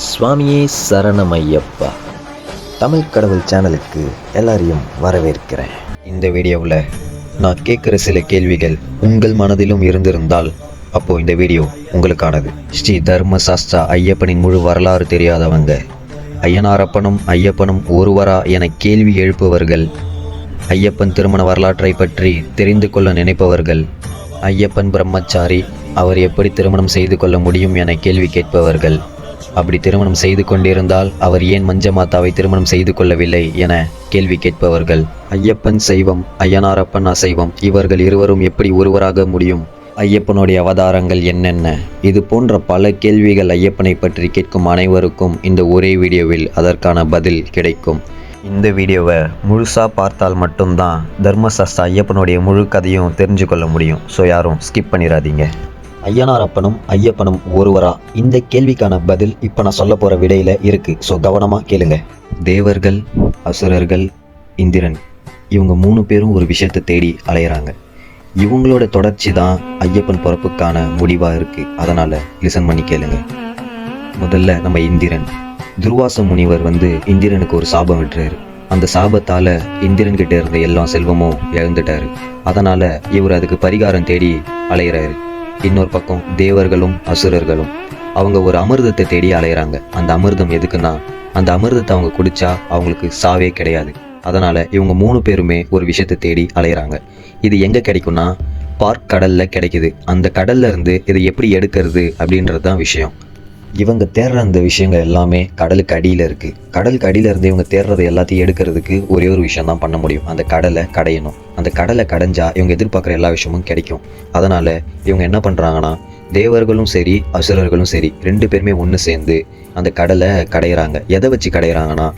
சுவாமியே சரணமையப்பா தமிழ் கடவுள் சேனலுக்கு எல்லாரையும் வரவேற்கிறேன். இந்த வீடியோவில் நான் கேட்குற சில கேள்விகள் உங்கள் மனதிலும் இருந்திருந்தால் அப்போது இந்த வீடியோ உங்களுக்கானது. ஸ்ரீ தர்மசாஸ்திரா ஐயப்பனின் முழு வரலாறு தெரியாதவங்க, ஐயனாரப்பனும் ஐயப்பனும் ஒருவரா என கேள்வி எழுப்புவர்கள், ஐயப்பன் திருமண வரலாற்றை பற்றி தெரிந்து கொள்ள நினைப்பவர்கள், ஐயப்பன் பிரம்மச்சாரி, அவர் எப்படி திருமணம் செய்து கொள்ள முடியும் என கேள்வி கேட்பவர்கள், அப்படி திருமணம் செய்து கொண்டிருந்தால் அவர் ஏன் மஞ்சமாதாவை திருமணம் செய்து கொள்ளவில்லை என கேள்வி கேட்பவர்கள், ஐயப்பன் சைவம் ஐயனாரப்பன் அசைவம், இவர்கள் இருவரும் எப்படி ஒருவராக முடியும், ஐயப்பனுடைய அவதாரங்கள் என்னென்ன, இது போன்ற பல கேள்விகள் ஐயப்பனை பற்றி கேட்கும் அனைவருக்கும் இந்த ஒரே வீடியோவில் அதற்கான பதில் கிடைக்கும். இந்த வீடியோவை முழுசாக பார்த்தால் மட்டும்தான் தர்மசாஸ்திரா ஐயப்பனுடைய முழு கதையும் தெரிஞ்சு கொள்ள முடியும். ஸோ யாரும் ஸ்கிப் பண்ணிடாதீங்க. ஐயனாரப்பனும் ஐயப்பனும் ஒருவரா? இந்த கேள்விக்கான பதில் இப்போ நான் சொல்ல போகிற விடையில் இருக்குது. ஸோ கவனமாக கேளுங்க. தேவர்கள், அசுரர்கள், இந்திரன், இவங்க 3 பேரும் ஒரு விஷயத்தை தேடி அலையிறாங்க. இவங்களோட தொடர்ச்சி தான் ஐயப்பன் பிறப்புக்கான முடிவாக இருக்குது. அதனால் லிசன் பண்ணி கேளுங்க. முதல்ல நம்ம இந்திரன். துர்வாச முனிவர் இந்திரனுக்கு ஒரு சாபம் விட்டுறாரு. அந்த சாபத்தால் இந்திரன்கிட்ட இருந்த எல்லா செல்வமும் இழந்துட்டாரு. அதனால் இவர் அதுக்கு பரிகாரம் தேடி அலையிறாரு. இன்னொரு பக்கம் தேவர்களும் அசுரர்களும் அவங்க ஒரு அமிர்தத்தை தேடி அலையிறாங்க. அந்த அமிர்தம் எதுக்குன்னா, அந்த அமிர்தத்தை அவங்க குடிச்சா அவங்களுக்கு சாவே கிடையாது. அதனால் இவங்க 3 பேருமே ஒரு விஷயத்தை தேடி அலையிறாங்க. இது எங்கே கிடைக்கும்னா, பார்க்கடலில் கிடைக்குது. அந்த கடல்ல இருந்து இதை எப்படி எடுக்கிறது அப்படின்றது தான் விஷயம். இவங்க தேடுற அந்த விஷயங்கள் எல்லாமே கடலுக்கு அடியில் இருக்குது. கடலுக்கு அடியில் இருந்து இவங்க தேடுறது எல்லாத்தையும் எடுக்கிறதுக்கு ஒரே ஒரு விஷயம் தான் பண்ண முடியும். அந்த கடலை கடையணும். அந்த கடலை கடைஞ்சா இவங்க எதிர்பார்க்குற எல்லா விஷயமும் கிடைக்கும். அதனால் இவங்க என்ன பண்ணுறாங்கன்னா, தேவர்களும் சரி அசுரர்களும் சரி 2 பேருமே ஒன்று சேர்ந்து அந்த கடலை கடையிறாங்க. எதை வச்சு கடையிறாங்கன்னா,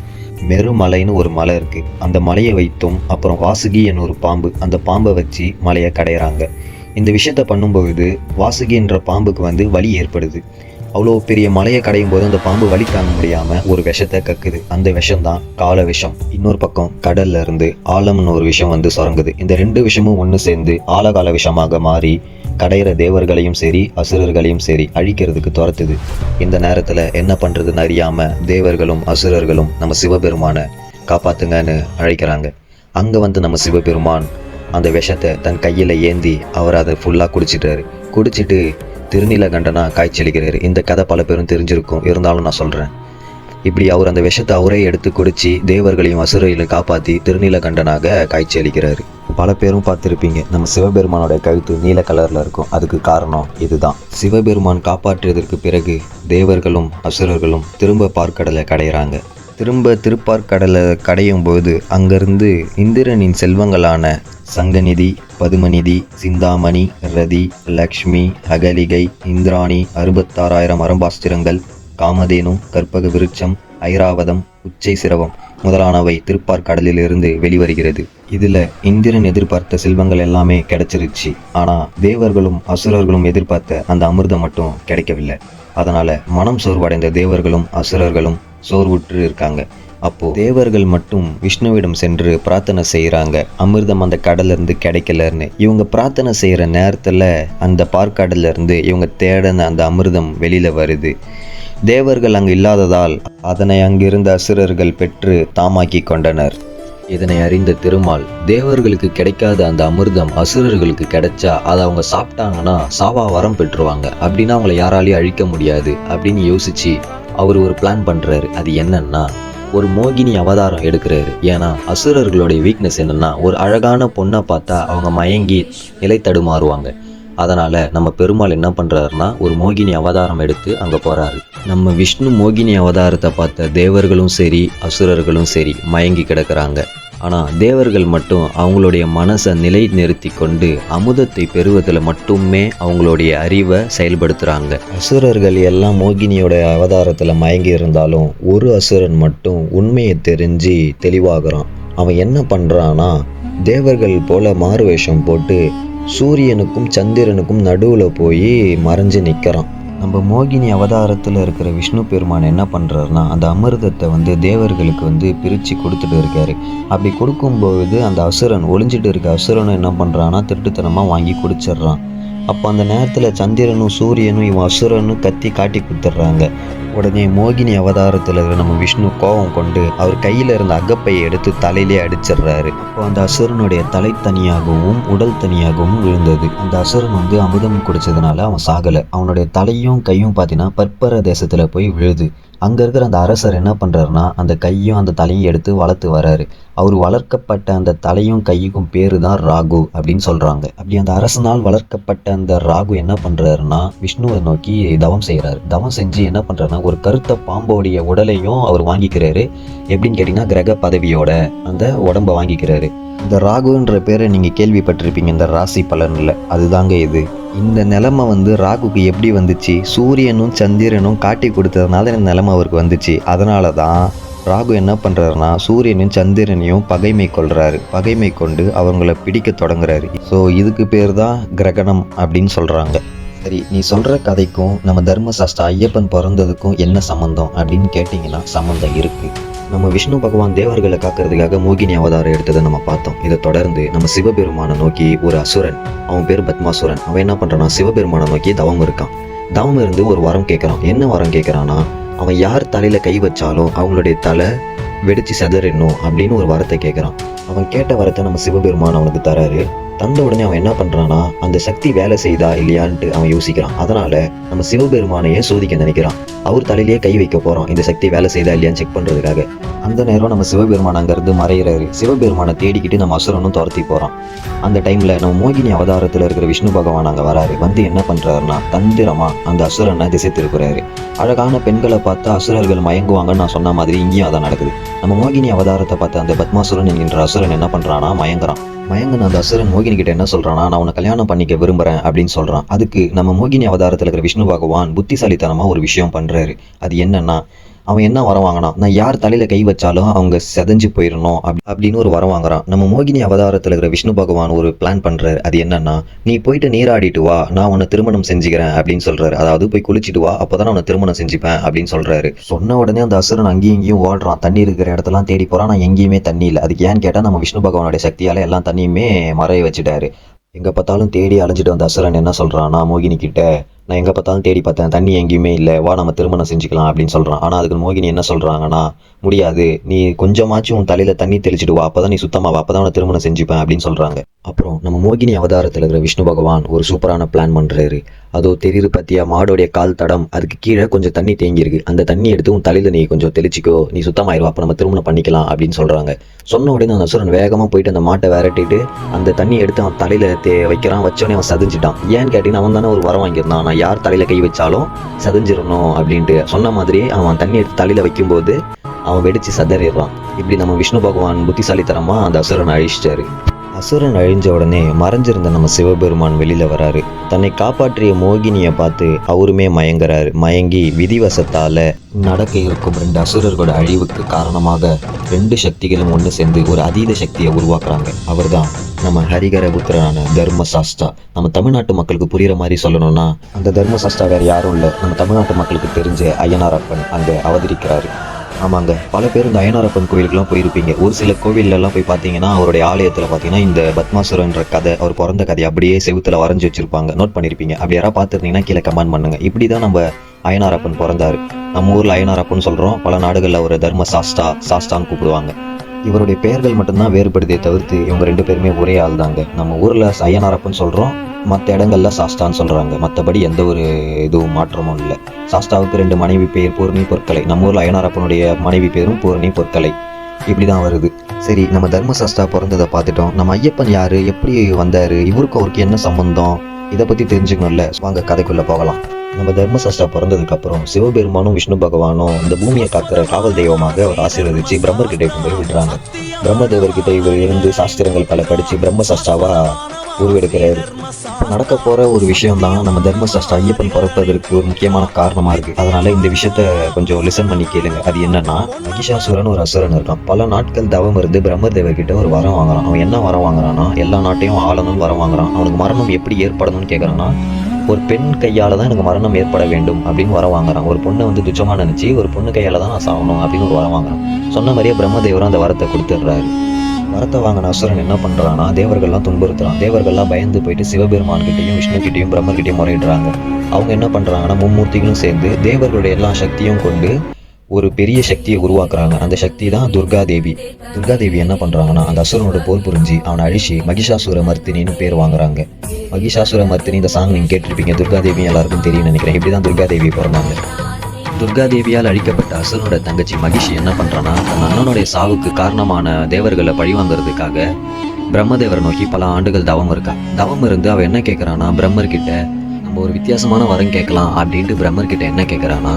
மெருமலைன்னு ஒரு மலை இருக்குது. அந்த மலையை வைத்தும் அப்புறம் வாசுகி என்ற ஒரு பாம்பு, அந்த பாம்பை வச்சு மலையை கடையிறாங்க. இந்த விஷயத்த பண்ணும்பொழுது வாசுகின்ற பாம்புக்கு வலி ஏற்படுது. அவ்வளோ பெரிய மலையை கடையும் போது அந்த பாம்பு வலி தாங்க முடியாமல் ஒரு விஷத்தை கக்குது. அந்த விஷம்தான் கால விஷம். இன்னொரு பக்கம் கடல்ல இருந்து ஆழம்னு ஒரு விஷம் சுரங்குது. இந்த 2 விஷமும் ஒன்று சேர்ந்து ஆழகால விஷமாக மாறி கடையிற தேவர்களையும் சரி அசுரர்களையும் சரி அழிக்கிறதுக்கு துரத்துது. இந்த நேரத்தில் என்ன பண்ணுறதுன்னு அறியாமல் தேவர்களும் அசுரர்களும் நம்ம சிவபெருமானை காப்பாற்றுங்கன்னு அழைக்கிறாங்க. அங்கே நம்ம சிவபெருமான் அந்த விஷத்தை தன் கையில் ஏந்தி அவர் அதை ஃபுல்லாக குடிச்சிட்டு திருநீலகண்டனா காய்ச்சலிக்கிறாரு. இந்த கதை பல பேரும் தெரிஞ்சிருக்கும், இருந்தாலும் நான் சொல்கிறேன். இப்படி அவர் அந்த விஷத்தை அவரே எடுத்து குடிச்சு தேவர்களையும் அசுரையிலும் காப்பாற்றி திருநீலகண்டனாக காய்ச்சலிக்கிறாரு. பல பேரும் பார்த்துருப்பீங்க, நம்ம சிவபெருமானோட கழுத்து நீல கலரில் இருக்கும். அதுக்கு காரணம் இதுதான். சிவபெருமான் காப்பாற்றியதற்கு பிறகு தேவர்களும் அசுரர்களும் திரும்ப பார்க்கடலை கடையிறாங்க. திருப்பார்கடலை கடையும் போது அங்கிருந்து இந்திரனின் செல்வங்களான சங்கநிதி, பதுமநிதி, சிந்தாமணி, ரதி, லக்ஷ்மி, அகலிகை, இந்திராணி, 66,000 அரம்பாஸ்திரங்கள், காமதேனு, கற்பக விருட்சம், ஐராவதம், உச்சை சிரவம் முதலானவை திருப்பார்கடலிலிருந்து வெளிவருகிறது. இதில் இந்திரன் எதிர்பார்த்த செல்வங்கள் எல்லாமே கிடைச்சிருச்சு. ஆனால் தேவர்களும் அசுரர்களும் எதிர்பார்த்த அந்த அமிர்தம் மட்டும் கிடைக்கவில்லை. அதனால் மனம் சோர்வடைந்த தேவர்களும் அசுரர்களும் சோர்வுற்று இருக்காங்க. அப்போது தேவர்கள் மட்டும் விஷ்ணுவிடம் சென்று பிரார்த்தனை செய்கிறாங்க, அமிர்தம் அந்த கடல்லேருந்து கிடைக்கலன்னு. இவங்க பிரார்த்தனை செய்கிற நேரத்தில் அந்த பார்க்கடல்லேருந்து இவங்க தேடின அந்த அமிர்தம் வெளியில் வருது. தேவர்கள் அங்கு இல்லாததால் அதனை அங்கிருந்த அசுரர்கள் பெற்று தாமாக்கி கொண்டனர். இதனை அறிந்த திருமால், தேவர்களுக்கு கிடைக்காத அந்த அமிர்தம் அசுரர்களுக்கு கிடைச்சா அதை அவங்க சாப்பிட்டாங்கன்னா சாவா வரம் பெற்றுருவாங்க, அப்படின்னா அவங்கள யாராலையும் அழிக்க முடியாது அப்படின்னு யோசிச்சு அவர் ஒரு பிளான் பண்ணுறாரு. அது என்னன்னா, ஒரு மோகினி அவதாரம் எடுக்கிறாரு. ஏன்னா அசுரர்களுடைய வீக்னஸ் என்னன்னா, ஒரு அழகான பொண்ணை பார்த்தா அவங்க மயங்கி நிலை தடுமாறுவாங்க. அதனால் நம்ம பெருமாள் என்ன பண்ணுறாருன்னா, ஒரு மோகினி அவதாரம் எடுத்து அங்கே போகிறாரு. நம்ம விஷ்ணு மோகினி அவதாரத்தை பார்த்த தேவர்களும் சரி அசுரர்களும் சரி மயங்கி கிடக்கிறாங்க. ஆனால் தேவர்கள் மட்டும் அவங்களுடைய மனசை நிலை நிறுத்தி கொண்டு அமுதத்தை பெறுவதில் மட்டுமே அவங்களுடைய அறிவை செயல்படுத்துகிறாங்க. அசுரர்கள் எல்லாம் மோகினியோட அவதாரத்தில் மயங்கி இருந்தாலும் ஒரு அசுரன் மட்டும் உண்மையை தெரிஞ்சு தெளிவாகிறான். அவன் என்ன பண்ணுறான்னா, தேவர்கள் போல மாறு வேஷம் போட்டு சூரியனுக்கும் சந்திரனுக்கும் நடுவில் போய் மறைஞ்சு நிற்கிறான். நம்ம மோகினி அவதாரத்தில் இருக்கிற விஷ்ணு பெருமான் என்ன பண்ணுறாருனா, அந்த அமிர்தத்தை தேவர்களுக்கு பிரித்து கொடுத்துட்டு இருக்காரு. அப்படி கொடுக்கும்போது அந்த அசுரன் ஒளிஞ்சிட்டு இருக்க அசுரனும் என்ன பண்ணுறான்னா, திருட்டுத்தனமாக வாங்கி குடிச்சிட்றான். அப்போ அந்த நேரத்தில் சந்திரனும் சூரியனும் இவன் அசுரனும் கத்தி காட்டி கொடுத்துட்றாங்க. உடனே மோகினி அவதாரத்தில் இருக்கிற நம்ம விஷ்ணு கோபம் கொண்டு அவர் கையில் இருந்த அகப்பையை எடுத்து தலையிலே அடிச்சிடுறாரு. அப்போ அந்த அசுரனுடைய தலை தனியாகவும் உடல் தனியாகவும் விழுந்தது. அந்த அசுரன் வந்து அமுதம் குடிச்சதுனால அவன் சாகலை. அவனுடைய தலையும் கையும் பார்த்தீங்கன்னா பற்பர தேசத்தில் போய் விழுது. அங்கே இருக்கிற அந்த அரசர் என்ன பண்ணுறாருன்னா அந்த கையும் அந்த தலையும் எடுத்து வளர்த்து வராரு. அவர் வளர்க்கப்பட்ட அந்த தலையும் கையுக்கும் பேரு தான் ராகு அப்படின்னு சொல்கிறாங்க. அப்படி அந்த அரசனால் வளர்க்கப்பட்ட அந்த ராகு என்ன பண்ணுறாருன்னா விஷ்ணுவை நோக்கி தவம் செய்கிறாரு. தவம் செஞ்சு என்ன பண்ணுறாருன்னா ஒரு கருத்த பாம்போடைய உடலையும் அவர் வாங்கிக்கிறாரு. எப்படின்னு கேட்டிங்கன்னா கிரக பதவியோட அந்த உடம்பை வாங்கிக்கிறாரு. இந்த ராகுன்ற பேரை நீங்கள் கேள்விப்பட்டிருப்பீங்க இந்த ராசி பலனில். அதுதாங்க இது. இந்த நிலைமை வந்து ராகுக்கு எப்படி வந்துச்சு? சூரியனும் சந்திரனும் காட்டி கொடுத்ததுனால இந்த நிலைமை அவருக்கு வந்துச்சு. அதனால தான் ராகு என்ன பண்ணுறாருன்னா சூரியனையும் சந்திரனையும் பகைமை கொள்கிறாரு. பகைமை கொண்டு அவங்கள பிடிக்க தொடங்குறாரு. ஸோ இதுக்கு பேர் தான் கிரகணம் அப்படின்னு சொல்கிறாங்க. சரி, நீ சொல்கிற கதைக்கும் நம்ம தர்மசாஸ்திர ஐயப்பன் பிறந்ததுக்கும் என்ன சம்மந்தம் அப்படின்னு கேட்டிங்கன்னா சம்மந்தம் இருக்குது. நம்ம விஷ்ணு பகவான் தேவர்களை காக்கிறதுக்காக மோகினி அவதாரம் எடுத்ததை நம்ம பார்த்தோம். இதை தொடர்ந்து நம்ம சிவபெருமானை நோக்கி ஒரு அசுரன், அவன் பேர் பத்மாசுரன், அவன் என்ன பண்ணுறான்னா சிவபெருமானை நோக்கி தவம் இருக்கான். தவம் இருந்து ஒரு வரம் கேட்குறான். என்ன வரம் கேட்குறான்னா அவன் யார் தலையில் கை வச்சாலும் அவங்களுடைய தலை வெடிச்சு செதறிடணும் அப்படின்னு ஒரு வரத்தை கேட்குறான். அவன் கேட்ட வரத்தை நம்ம சிவபெருமான் அவனுக்கு தராரு. தந்த உடனே அவன் என்ன பண்ணுறான்னா அந்த சக்தி வேலை செய்தா இல்லையான்ட்டு அவன் யோசிக்கிறான். அதனால நம்ம சிவபெருமானையே சோதிக்க நினைக்கிறான். அவர் தலையிலேயே கை வைக்க போகிறோம் இந்த சக்தி வேலை செய்தா இல்லையான்னு செக் பண்ணுறதுக்காக. அந்த நேரம் நம்ம சிவபெருமான் அங்கேருந்து மறையிறாரு. சிவபெருமானை தேடிக்கிட்டு நம்ம அசுரனும் துரத்தி போகிறான். அந்த டைமில் நம்ம மோகினி அவதாரத்தில் இருக்கிற விஷ்ணு பகவான் அங்கே வராரு. வந்து என்ன பண்ணுறாருன்னா தந்திரமாக அந்த அசுரனை திசை திருப்புறாரு. அழகான பெண்களை பார்த்து அசுரர்கள் மயங்குவாங்கன்னு நான் சொன்ன மாதிரி இங்கேயும் அதான் நடக்குது. நம்ம மோகினி அவதாரத்தை பார்த்து அந்த பத்மாசுரன் என்கின்ற அசுரன் என்ன பண்ணுறான்னா மயங்குறான். மயங்கின அந்த அசுரன் மோகினி கிட்ட என்ன சொல்றான்னா நான் உன்னை கல்யாணம் பண்ணிக்க விரும்புறேன் அப்படின்னு சொல்றான். அதுக்கு நம்ம மோகினி அவதாரத்தில் இருக்கிற விஷ்ணு பகவான் புத்திசாலித்தனமா ஒரு விஷயம் பண்றாரு. அது என்னன்னா அவன் என்ன வரம் வாங்கினான், நான் யார் தலையில கை வச்சாலும் அவங்க செதஞ்சு போயிடணும் அப்படின்னு ஒரு வரம் வாங்குறான். நம்ம மோகினி அவதாரத்தில் இருக்கிற விஷ்ணு பகவான் ஒரு பிளான் பண்றாரு. அது என்னன்னா நீ போயிட்டு நீராடிட்டு வா, நான் உன்னை திருமணம் செஞ்சுக்கிறேன் அப்படின்னு சொல்றாரு. அதாவது போய் குளிச்சுட்டு வா, அப்பதான் உன்னை திருமணம் செஞ்சுப்பேன் அப்படின்னு சொல்றாரு. சொன்ன உடனே அந்த அசுரன் அங்கேயும் இங்கேயும் ஓடுறான். தண்ணி இருக்கிற இடத்தெல்லாம் தேடி போறான். நான் எங்கேயுமே தண்ணி இல்லை. அதுக்கு ஏன்னு கேட்டா நம்ம விஷ்ணு பகவானுடைய சக்தியால எல்லா தண்ணியுமே மறைய வச்சுட்டாரு. எங்க பார்த்தாலும் தேடி அலைஞ்சிட்டு வந்த அசுரன் என்ன சொல்றான்னா மோகினி கிட்ட, நான் எங்கே பார்த்தாலும் தேடி பார்த்தேன், தண்ணி எங்கேயுமே இல்லை, வா நம்ம திருமணம் செஞ்சுக்கலாம் அப்படின்னு சொல்கிறான். ஆனால் அதுக்கு மோகினி என்ன சொல்கிறாங்கன்னா முடியாது, நீ கொஞ்சமாச்சும் உன் தலையில் தண்ணி தெளிச்சிட்டு வா, அப்போ தான் நீ சுத்தமாக அப்போ தான் உன்னை திருமணம் செஞ்சுப்பேன் அப்படின்னு சொல்கிறாங்க. அப்புறம் நம்ம மோகினி அவதாரத்தில் இருக்கிற விஷ்ணு பகவான் ஒரு சூப்பரான பிளான் பண்ணுறாரு. அதோ தெரியுது பார்த்தியா மாடோடைய கால் தடம், அதுக்கு கீழே கொஞ்சம் தண்ணி தேங்கியிருக்கு, அந்த தண்ணி எடுத்து உன் தலையில் நீ கொஞ்சம் தெளிச்சிக்கோ, நீ சுத்தமாயிருவா, அப்போ நம்ம திருமணம் பண்ணிக்கலாம் அப்படின்னு சொல்கிறாங்க. சொன்ன உடனே அந்த அசுரன் வேகமாக போயிட்டு அந்த மாட்டை விரட்டிட்டு அந்த தண்ணி எடுத்து அவன் தலையில் வைக்கிறான். வச்சோடனே அவன் சதிஞ்சிட்டான். ஏன்னு கேட்டீங்கன்னா அவன் தானே ஒரு வரம் வாங்கியிருந்தான், நான் யார் தலையில் கை வச்சாலும் சதிஞ்சிடணும் அப்படின்ட்டு. சொன்ன மாதிரி அவன் தண்ணி எடுத்து தலையில் வைக்கும்போது அவன் வெடிச்சு சதறிடுறான். இப்படி நம்ம விஷ்ணு பகவான் புத்திசாலித்தனமாக அந்த அசுரனை அழிச்சிட்டாரு. அசுரன் அழிஞ்ச உடனே மறைஞ்சிருந்த நம்ம சிவபெருமான் வெளியில வராரு. தன்னை காப்பாற்றிய மோகினியை பார்த்து அவருமே மயங்குறாரு. மயங்கி விதிவசத்தால நடக்க இருக்கும் 2 அசுரர்களோட அழிவுக்கு காரணமாக 2 சக்திகளும் ஒன்று சேர்ந்து ஒரு அதீத சக்தியை உருவாக்குறாங்க. அவர் தான் நம்ம ஹரிகர புத்திரனான தர்மசாஸ்தா. நம்ம தமிழ்நாட்டு மக்களுக்கு புரியுற மாதிரி சொல்லணும்னா அந்த தர்மசாஸ்தா வேற யாரும் இல்லை, நம்ம தமிழ்நாட்டு மக்களுக்கு தெரிஞ்ச அய்யனாரப்பன் அங்கே அவதரிக்கிறாரு. ஆமாங்க, பல பேர் இந்த அய்யனாரப்பன் கோயிலுக்குலாம் போயிருப்பீங்க. ஒரு சில கோவிலெல்லாம் போய் பார்த்தீங்கன்னா அவருடைய ஆலயத்தில் பார்த்தீங்கன்னா இந்த பத்மாசுரன்ற கதை, அவர் பிறந்த கதை அப்படியே செவுத்துல வரைஞ்சி வச்சிருப்பாங்க. நோட் பண்ணியிருப்பீங்க. அப்படி யாராவது பார்த்துருந்தீங்கன்னா கீழே கமெண்ட் பண்ணுங்க. இப்படி தான் நம்ம அய்யனாரப்பன் பிறந்தாரு. நம்ம ஊரில் அய்யனாரப்பன் சொல்கிறோம், பல நாடுகளில் அவர் சாஸ்தான்னு கூப்பிடுவாங்க. இவருடைய பெயர்கள் மட்டும்தான் வேறுபடுதே தவிர்த்து இவங்க 2 பேருமே ஒரே ஆள் தாங்க. நம்ம ஊரில் அய்யனாரப்பன் சொல்கிறோம், மற்ற இடங்கள்ல சாஸ்தான்னு சொல்கிறாங்க. மற்றபடி எந்த ஒரு இதுவும் மாற்றமும் இல்லை. சாஸ்தாவுக்கு 2 மனைவி பேர் பூர்ணி பொற்கலை. நம்ம ஊரில் அய்யனாரப்பனுடைய மனைவி பேரும் பூர்ணி பொற்கலை. இப்படி தான் வருது. சரி, நம்ம தர்மசாஸ்தா பிறந்ததை பார்த்துட்டோம். நம்ம ஐயப்பன் யாரு, எப்படி வந்தாரு, இவருக்கு அவருக்கு என்ன சம்பந்தம், இதை பற்றி தெரிஞ்சுக்கணும்ல. வாங்க கதைக்குள்ளே போகலாம். நம்ம தர்மசாஸ்திரா பிறந்ததுக்கு அப்புறம் சிவபெருமானும் விஷ்ணு பகவானும் இந்த பூமியை காக்கிற காவல் தெய்வமாக அவர் ஆசீர்வதிச்சு பிரம்மர்கிட்ட கொண்டு போய் விடுறாங்க. பிரம்மதேவர்கிட்ட இவர் இருந்து சாஸ்திரங்கள் பல படித்து பிரம்மசாஸ்திராவா உருவெடுக்கிறாரு. நடக்க போற ஒரு விஷயம் தான் நம்ம தர்மசாஸ்திரா ஐயப்பன் பிறப்பதற்கு ஒரு முக்கியமான காரணமா இருக்கு. அதனால இந்த விஷயத்த கொஞ்சம் லிசன் பண்ணி கேளுங்க. அது என்னன்னா, மகிஷாசுரன் ஒரு அசுரன் இருக்கான். பல நாட்கள் தவம் இருந்து பிரம்மதேவர்கிட்ட ஒரு வரம் வாங்குறான். அவன் என்ன வரம் வாங்குறான்னா, எல்லா நாட்டையும் ஆளணும்னு வரம் வாங்குறான். அவனுக்கு மரணம் எப்படி ஏற்படணும்னு கேட்கறான்னா, ஒரு பெண் கையால் தான் எனக்கு மரணம் ஏற்பட வேண்டும் அப்படின்னு வரம் வாங்குறான். ஒரு பொண்ணை வந்து துச்சமாக நினச்சி ஒரு பொண்ணு கையால் தான் நான் சாகணும் அப்படின்னு ஒரு வரம் வாங்குறான். சொன்ன மாதிரியே பிரம்மதேவரும் அந்த வரத்தை கொடுத்துட்றாரு. வரத்தை வாங்கின அசுரன் என்ன பண்ணுறான்னா, தேவர்கள்லாம் துன்புறுத்துறான். தேவர்கள்லாம் பயந்து போயிட்டு சிவபெருமான்கிட்டையும் விஷ்ணுக்கிட்டையும் பிரம்மர்கிட்டையும் முறையிடுறாங்க. அவங்க என்ன பண்ணுறாங்கன்னா மும்மூர்த்திகளும் சேர்ந்து தேவர்களுடைய எல்லா சக்தியும் கொண்டு ஒரு பெரிய சக்தியை உருவாக்குறாங்க. அந்த சக்தி தான் துர்காதேவி. துர்காதேவி என்ன பண்ணுறாங்கன்னா அந்த அசுரனோட போர் புரிஞ்சு அவனை அழிச்சு மகிஷாசுர மர்த்தினின்னு பேர் வாங்குறாங்க. மகிஷாசுர மர்த்தினி இந்த சாங் நீங்கள் கேட்டிருப்பீங்க. துர்காதேவி எல்லாருக்கும் தெரியும் நினைக்கிறேன். இப்படி தான் துர்காதேவி பிறந்தாங்க. துர்காதேவியால் அழிக்கப்பட்ட அசுரனோட தங்கச்சி மகிஷி என்ன பண்ணுறான்னா தன் அண்ணனுடைய சாவுக்கு காரணமான தேவர்களை பழிவாங்கிறதுக்காக பிரம்மதேவரை நோக்கி பல ஆண்டுகள் தவம் இருக்கா. தவம் இருந்து அவள் என்ன கேட்குறான்னா பிரம்மர்கிட்ட நம்ம ஒரு வித்தியாசமான வரம் கேட்கலாம் அப்படின்ட்டு பிரம்மர்கிட்ட என்ன கேட்குறான்னா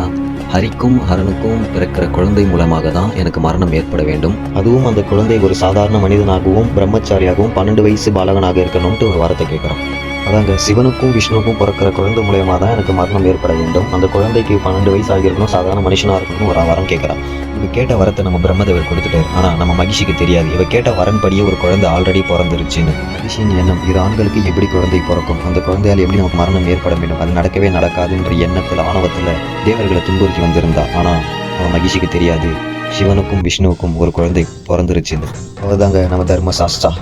ஹரிக்கும் ஹரனுக்கும் பிறக்கிற குழந்தை மூலமாக தான் எனக்கு மரணம் ஏற்பட வேண்டும். அதுவும் அந்த குழந்தை ஒரு சாதாரண மனிதனாகவும் பிரம்மச்சாரியாகவும் 12 வயசு பாலகனாக இருக்கணும்ட்டு ஒரு வரத்தை கேட்குறான். அதாங்க சிவனுக்கும் விஷ்ணுவுக்கும் பிறக்கிற குழந்தை மூலயமா தான் எனக்கு மரணம் ஏற்பட வேண்டும். அந்த குழந்தைக்கு 12 வயசு ஆகியிருக்கணும், சாதாரண மனுஷனாக இருக்கணும்னு ஒரு வரம் கேட்குறான். இவ கேட்ட வரத்தை நம்ம பிரம்மதேவர் கொடுத்துட்டாரு. ஆனால் நம்ம மகிஷிக்கு தெரியாது இவ கேட்ட வரன்படியே ஒரு குழந்தை ஆல்ரெடி பிறந்துருச்சுன்னு. மகிஷியின் எண்ணம் இரு ஆண்களுக்கு எப்படி குழந்தை பிறக்கும், அந்த குழந்தையால் எப்படி நமக்கு மரணம் ஏற்பட வேண்டும், அது நடக்கவே நடக்காதுன்ற எண்ணத்தில் ஆணவத்தில் தேவர்களை துன்புறுத்தி வந்திருந்தா. ஆனால் நம்ம மகிஷிக்கு தெரியாது சிவனுக்கும் விஷ்ணுவுக்கும் ஒரு குழந்தை பிறந்துருச்சுன்னு. அவதாங்க நம்ம தர்மசாஸ்திரா.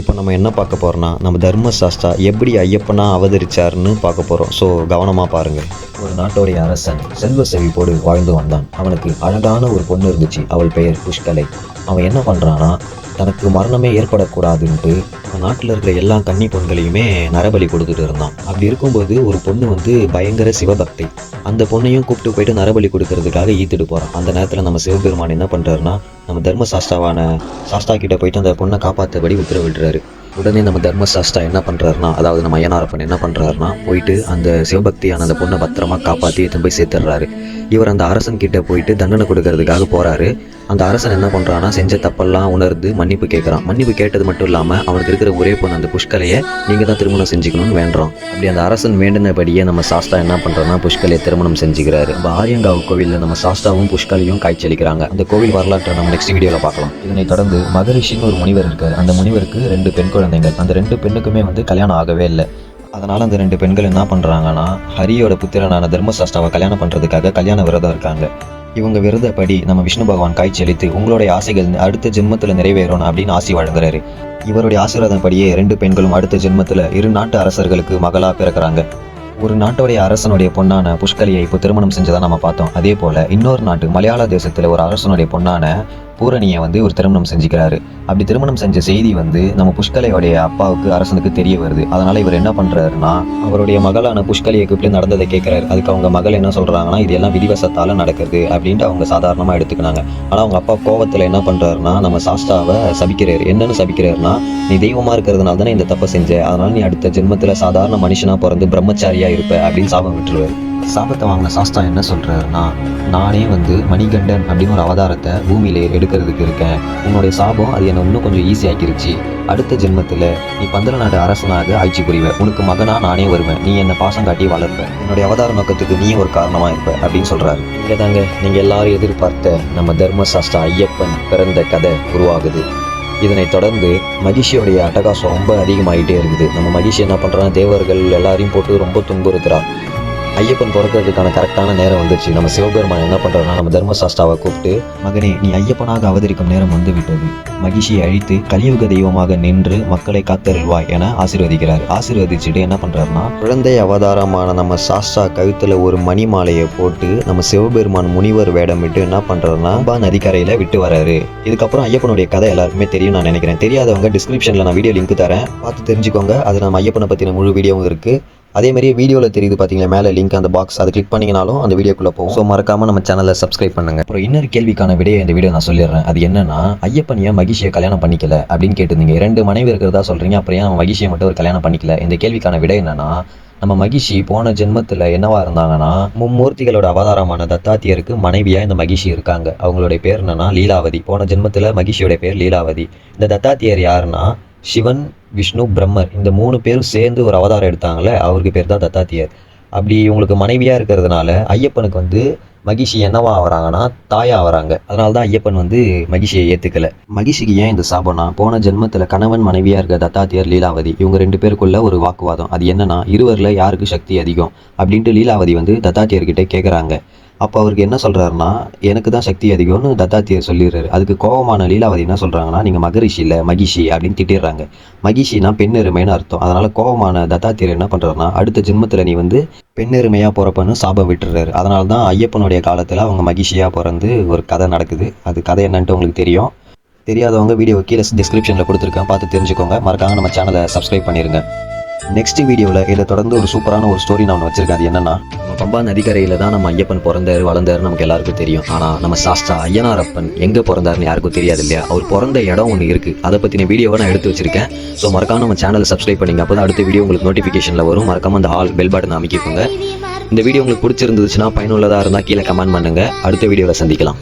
இப்போ நம்ம என்ன பார்க்க போகிறோம்னா நம்ம தர்மசாஸ்திரா எப்படி ஐயப்பனா அவதரிச்சாருன்னு பார்க்க போகிறோம். ஸோ கவனமாக பாருங்கள். ஒரு நாட்டோடைய அரசன் செல்வ செழிப்போடு வாழ்ந்து வந்தான். அவனுக்கு அழகான ஒரு பொண்ணு இருந்துச்சு. அவள் பெயர் புஷ்கலை. அவன் என்ன பண்ணுறான்னா தனக்கு மரணமே ஏற்படக்கூடாதுன்ட்டு நாட்டில் இருக்கிற எல்லா கன்னி பொண்களையுமே நரபலி கொடுத்துட்டு இருந்தான். அப்படி இருக்கும்போது ஒரு பொண்ணு பயங்கர சிவபக்தி. அந்த பொண்ணையும் கூப்பிட்டு போயிட்டு நரபலி கொடுக்கறதுக்காக ஈத்துட்டு போகிறான். அந்த நேரத்தில் நம்ம சிவபெருமான் என்ன பண்ணுறாருன்னா நம்ம தர்மசாஸ்திராவான சாஸ்தா கிட்ட போயிட்டு அந்த பொண்ணை காப்பாற்றபடி உத்தரவிடுறாரு. உடனே நம்ம தர்மசாஸ்திரா என்ன பண்ணுறாருனா அதாவது நம்ம ஐயனாரப்பன் என்ன பண்ணுறாருனா போயிட்டு அந்த சிவபக்தியான அந்த பொண்ணை பத்திரமா காப்பாற்றி எடுத்து போய் சேர்த்துடுறாரு. இவர் அந்த அரசன் கிட்ட போயிட்டு தண்டனை கொடுக்கறதுக்காக போகிறாரு. அந்த அரசன் என்ன பண்ணுறான்னா செஞ்ச தப்பெல்லாம் உணர்ந்து மன்னிப்பு கேட்குறான். மன்னிப்பு கேட்டது மட்டும் இல்லாமல் அவனுக்கு இருக்கிற ஒரே பொண்ணு அந்த புஷ்கலையை நீங்கள் தான் திருமணம் செஞ்சுக்கணும்னு வேண்டுறான். அப்படி அந்த அரசன் வேண்டினபடியே நம்ம சாஸ்தா என்ன பண்ணுறோன்னா புஷ்கலையை திருமணம் செஞ்சுக்கிறாரு. நம்ம ஆரியங்காவு கோவிலில் நம்ம சாஸ்தாவும் புஷ்கலையும் காய்ச்சலிக்கிறாங்க. அந்த கோவில் வரலாற்றை நம்ம நெக்ஸ்ட் வீடியோவில் பார்க்கலாம். இதனை தொடர்ந்து மகரிஷின்னு ஒரு முனிவர் இருக்கார். அந்த முனிவருக்கு 2 பெண் குழந்தைகள். அந்த 2 பெண்ணுக்குமே கல்யாணம் ஆகவே இல்லை. அதனால் அந்த 2 பெண்கள் என்ன பண்ணுறாங்கன்னா ஹரியோட புத்திரனான தர்மசாஸ்தாவை கல்யாணம் பண்ணுறதுக்காக கல்யாண விரதம் இருக்காங்க. இவங்க விரதப்படி நம்ம விஷ்ணு பகவான் காய்ச்சலித்து உங்களுடைய ஆசைகள் அடுத்த ஜென்மத்தில் நிறைவேறணும் அப்படின்னு ஆசி வழங்குறாரு. இவருடைய ஆசீர்வாதம் படியே 2 பெண்களும் அடுத்த ஜென்மத்தில் 2 நாட்டு அரசர்களுக்கு மகளாக பிறக்கிறாங்க. ஒரு நாட்டுடைய அரசனுடைய பொண்ணான புஷ்கலியை இப்போ திருமணம் செஞ்சதா நம்ம பார்த்தோம். அதே போல் இன்னொரு நாட்டு மலையாள தேசத்தில் ஒரு அரசனுடைய பொண்ணான பூரணியை ஒரு திருமணம் செஞ்சுக்கிறாரு. அப்படி திருமணம் செஞ்ச செய்தி நம்ம புஷ்கலையோடைய அப்பாவுக்கு அரசனுக்கு தெரிய வருது. அதனால இவர் என்ன பண்றாருன்னா அவருடைய மகளான புஷ்கலியை கூப்பிட்டு நடந்ததை கேட்கிறாரு. அதுக்கு அவங்க மகள் என்ன சொல்றாங்கன்னா இது எல்லாம் விதிவசத்தால நடக்குது அப்படின்ட்டு அவங்க சாதாரணமா எடுத்துக்கினாங்க. ஆனா அவங்க அப்பா கோவத்துல என்ன பண்றாருன்னா நம்ம சாஸ்தாவை சபிக்கிறாரு. என்னன்னு சபிக்கிறாருன்னா நீ தெய்வமா இருக்கிறதுனால தானே இந்த தப்பை செஞ்ச, அதனால நீ அடுத்த ஜென்மத்துல சாதாரண மனுஷனா பிறந்து பிரம்மச்சாரியா இருப்ப அப்படின்னு சாபம் விட்டுருவாரு. சாபத்தை வாங்கின சாஸ்தா என்ன சொல்றாருன்னா நானே மணிகண்டன் அப்படின்னு ஒரு அவதாரத்தை பூமியில எடுக்கிறதுக்கு இருக்கேன். உன்னுடைய சாபம் அது என்னை இன்னும் கொஞ்சம் ஈஸி ஆக்கிருச்சு. அடுத்த ஜென்மத்தில் நீ பந்தல நாடு அரசனாக ஆட்சி புரிவ. உனக்கு மகனா நானே வருவேன். நீ என்னை பாசம் காட்டி வளர்ப்ப. என்னுடைய அவதார நோக்கத்துக்கு நீ ஒரு காரணமா இருப்ப அப்படின்னு சொல்றாரு. இங்கே தாங்க நீங்க எல்லாரும் எதிர்பார்த்த நம்ம தர்மசாஸ்திரா ஐயப்பன் பிறந்த கதை உருவாகுது. இதனைத் தொடர்ந்து மகிஷியோடைய அட்டகாசம் ரொம்ப அதிகமாகிட்டே இருக்குது. நம்ம மகிஷி என்ன பண்றான்னா தேவர்கள் எல்லாரையும் போட்டு ரொம்ப துன்புறுத்துறா. ஐயப்பன் பிறக்கிறதுக்கான கரெக்டான நேரம் வந்துச்சு. நம்ம சிவபெருமான் என்ன பண்ணுறோன்னா நம்ம தர்மசாஸ்தாவை கூப்பிட்டு மகனே நீ ஐயப்பனாக அவதரிக்கும் நேரம் விட்டது. மகிஷியை அழித்து கலியுக தெய்வமாக நின்று மக்களை காத்தருள்வாய் என ஆசீர்வதிக்கிறார். ஆசீர்வதிச்சுட்டு என்ன பண்ணுறாருன்னா குழந்தை அவதாரமான நம்ம சாஸ்தா கழுத்தில் ஒரு மணி மாலையை போட்டு நம்ம சிவபெருமான் முனிவர் வேடமிட்டு என்ன பண்ணுறாருன்னா நதிக்கரையில் விட்டு வராரு. இதுக்கப்புறம் ஐயப்பனுடைய கதை எல்லாருக்குமே தெரியும் நான் நினைக்கிறேன். தெரியாதவங்க டிஸ்கிரிப்ஷனில் நான் வீடியோ லிங்க் தரேன், பார்த்து தெரிஞ்சுக்கோங்க. அது நம்ம ஐயப்பனை பற்றின முழு வீடியோவும் இருக்குது. அதே மாதிரியே வீடியோவில் தெரியுது பார்த்தீங்களா மேலே லிங்க், அந்த பாக்ஸ் அதை கிளிக் பண்ணிங்கனாலும் அந்த வீடியோக்குள்ளே போகும். ஸோ மறக்காமல் நம்ம சேனலை சப்ஸ்கிரைப் பண்ணுங்கள். அப்புறம் இன்னொரு கேள்விக்கான விடையை இந்த வீடியோ நான் சொல்லிடுறேன். அது என்னன்னா ஐயப்பன் ஏன் மகிஷியை கல்யாணம் பண்ணிக்கல அப்படின்னு கேட்டிருந்தீங்க. 2 மனைவி இருக்கிறதா சொல்கிறீங்க, அப்புறம் ஏன் மகிஷியை மட்டும் ஒரு கல்யாணம் பண்ணிக்கல? இந்த கேள்விக்கான விடை என்னன்னா நம்ம மகிஷி போன ஜென்மத்தில் என்னவா இருந்தாங்கன்னா மும்மூர்த்திகளோட அவதாரமான தத்தாத்தியருக்கு மனைவியா இந்த மகிஷி இருக்காங்க. அவங்களுடைய பேர் என்னன்னா லீலாவதி. போன ஜென்மத்தில் மகிஷியோட பேர் லீலாவதி. இந்த தத்தாத்தியர் யாருன்னா சிவன் விஷ்ணு பிரம்மர் இந்த 3 பேரும் சேர்ந்து ஒரு அவதாரம் எடுத்தாங்களே அவருக்கு பேர் தான் தத்தாத்தியர். அப்படி இவங்களுக்கு மனைவியாக இருக்கிறதுனால ஐயப்பனுக்கு மகிஷி என்னவா ஆகிறாங்கன்னா தாயா ஆகிறாங்க. அதனால தான் ஐயப்பன் மகிஷியை ஏற்றுக்கலை. மகிஷிக்கு ஏன் இந்த சாபம்னா போன ஜென்மத்தில் கணவன் மனைவியாக இருக்க தத்தாத்தியர் லீலாவதி இவங்க 2 பேருக்குள்ள ஒரு வாக்குவாதம். அது என்னன்னா இருவரில் யாருக்கு சக்தி அதிகம் அப்படின்ட்டு லீலாவதி தத்தாத்தியர்கிட்ட கேட்குறாங்க. அப்போ அவருக்கு என்ன சொல்கிறாருன்னா, எனக்கு தான் சக்தி அதிகம்னு தத்தாத்தியர் சொல்லிடுறாரு. அதுக்கு கோபமான லீலாவதி என்ன சொல்கிறாங்கன்னா, நீங்கள் மகரிஷி இல்லை மகிஷி அப்படின்னு திட்டிடுறாங்க. மகிஷினா பெண்ணெருமைன்னு அர்த்தம். அதனால் கோபமான தத்தாத்தியர் என்ன பண்ணுறாருன்னா, அடுத்த ஜென்மத்தில் நீ வந்து பெண்ணெருமையாக பிறப்பன்னு சாபம் விட்டுறாரு. அதனால தான் ஐயப்பனுடைய காலத்தில் அவங்க மகிஷியாக பிறந்து ஒரு கதை நடக்குது. அது கதை என்னன்ட்டு உங்களுக்கு தெரியும். தெரியாதவங்க வீடியோ கீழே டிஸ்கிரிப்ஷனில் கொடுத்துருக்கேன், பார்த்து தெரிஞ்சுக்கோங்க. மறக்காம நம்ம சேனலை சப்ஸ்கிரைப் பண்ணிடுங்க. நெக்ஸ்ட் வீடியோவில் இதை தொடர்ந்து ஒரு சூப்பரான ஒரு ஸ்டோரி நான் வச்சிருக்கேன். அது என்னன்னா, நம்ம பம்பா நதிக்கரையில் தான் நம்ம ஐயப்பன் பிறந்தாரு வளர்ந்தாரு நமக்கு எல்லாருக்கும் தெரியும். ஆனால் நம்ம சாஸ்தா ஐயனாரப்பன் எங்கே பிறந்தாருன்னு யாருக்கும் தெரியாது இல்லையா? அவர் பிறந்த இடம் ஒன்று இருக்குது. அதை பற்றின வீடியோவை நான் எடுத்து வச்சிருக்கேன். ஸோ மறக்காம நம்ம சேனலை சப்ஸ்கிரைப் பண்ணிங்க. அப்போ தான் அடுத்த வீடியோ உங்களுக்கு நோட்டிஃபிகேஷனில் வரும். மறக்காம அந்த ஆல் பெல் பட்டன் அமைக்கிக்கோங்க. இந்த வீடியோ உங்களுக்கு பிடிச்சிருந்துச்சுன்னா பயனுள்ளதாக இருந்தால் கீழே கமெண்ட் பண்ணுங்கள். அடுத்த வீடியோவில் சந்திக்கலாம்.